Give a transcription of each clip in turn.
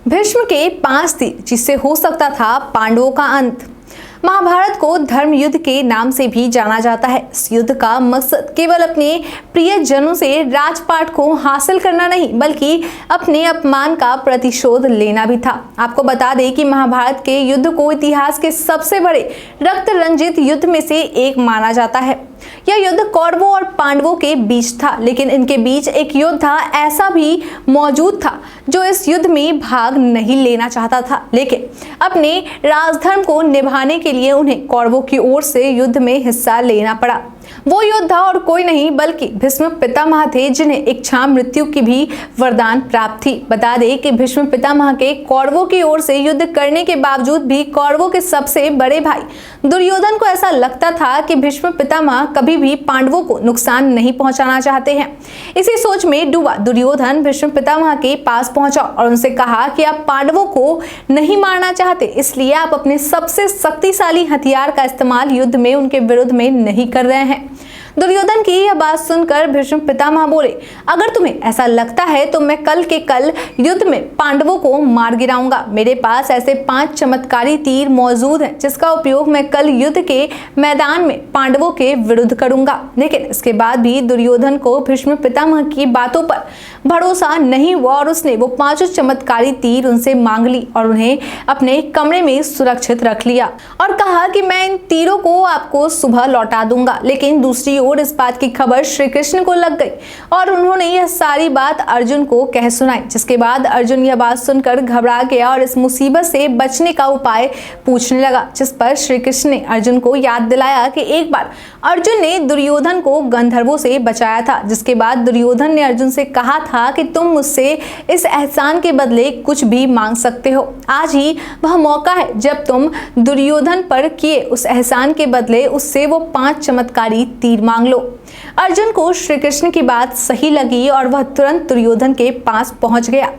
भीष्म के 5 तीर जिससे हो सकता था पांडवों का अंत। महाभारत को धर्म युद्ध के नाम से भी जाना जाता है। इस युद्ध का मकसद केवल अपने प्रियजनों से राजपाट को हासिल करना नहीं, बल्कि अपने अपमान का प्रतिशोध लेना भी था। आपको बता दें कि महाभारत के युद्ध को इतिहास के सबसे बड़े रक्त रंजित युद्ध में से एक माना जाता है। यह युद्ध कौरवों और पांडवों के बीच था, लेकिन इनके बीच एक योद्धा ऐसा भी मौजूद था जो इस युद्ध में भाग नहीं लेना चाहता था, लेकिन अपने राजधर्म को निभाने के लिए उन्हें कौरवों की ओर से युद्ध में हिस्सा लेना पड़ा। वो योद्धा और कोई नहीं बल्कि भीष्म पितामह थे, जिन्हें इच्छा मृत्यु की भी वरदान प्राप्त थी। बता दें कि भीष्म पितामह के कौरवों की ओर से युद्ध करने के बावजूद भी कौरवों के सबसे बड़े भाई दुर्योधन को ऐसा लगता था कि भीष्म पितामह कभी भी पांडवों को नुकसान नहीं पहुंचाना चाहते हैं। इसी सोच में डूबा दुर्योधन भीष्म पितामह के पास पहुंचा और उनसे कहा कि आप पांडवों को नहीं मारना चाहते, इसलिए आप अपने सबसे शक्तिशाली हथियार का इस्तेमाल युद्ध में उनके विरुद्ध में नहीं कर रहे हैं। दुर्योधन की यह बात सुनकर भीष्म पितामह बोले, अगर तुम्हें ऐसा लगता है तो मैं कल के कल युद्ध में पांडवों को मार गिराऊंगा। मेरे पास ऐसे 5 चमत्कारी तीर मौजूद हैं जिसका उपयोग मैं कल युद्ध के मैदान में पांडवों के विरुद्ध करूंगा। लेकिन इसके बाद भी दुर्योधन को भीष्म पितामह की बातों पर भरोसा नहीं हुआ और उसने वो 5 चमत्कारी तीर उनसे मांग ली और उन्हें अपने कमरे में सुरक्षित रख लिया और कहा कि मैं इन तीरों को आपको सुबह लौटा दूंगा। लेकिन दूसरी ओर इस बात की खबर श्री कृष्ण को लग गई और उन्होंने यह सारी बात अर्जुन को कह सुनाई, जिसके बाद अर्जुन यह बात सुनकर घबरा गया और इस मुसीबत से बचने का उपाय पूछने लगा, जिस पर श्री कृष्ण ने अर्जुन को याद दिलाया कि एक बार अर्जुन ने दुर्योधन को गंधर्वों से बचाया था। जिसके बाद दुर्योधन ने अर्जुन से कहा था कि तुम मुझसे इस एहसान के बदले कुछ भी मांग सकते हो। आज ही वह मौका है जब तुम दुर्योधन पर किए उस एहसान के बदले उससे वो 5 चमत्कारी तीर मांग लो। अर्जुन को श्री कृष्ण की बात सही लगी और वह तुरंत दुर्योधन के पास पहुंच गया।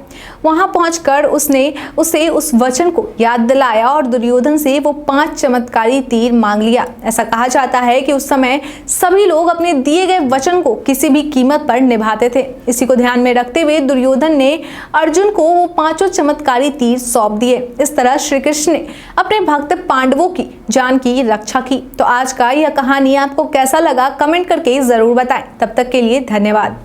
वहां पहुंचकर उसने उसे उस वचन को याद दिलाया और दुर्योधन से वो 5 चमत्कारी तीर मांग लिया। ऐसा कहा जाता है कि उस समय सभी लोग अपने दिए गए वचन को किसी भी कीमत पर निभाते थे। इसी को ध्यान में रखते हुए दुर्योधन ने अर्जुन को वो 5 चमत्कारी तीर सौंप दिए। इस तरह श्री कृष्ण ने अपने भक्त पांडवों की जान की रक्षा की। तो आज का यह कहानी आपको कैसा लगा, कमेंट करके जरूर बताएं। तब तक के लिए धन्यवाद।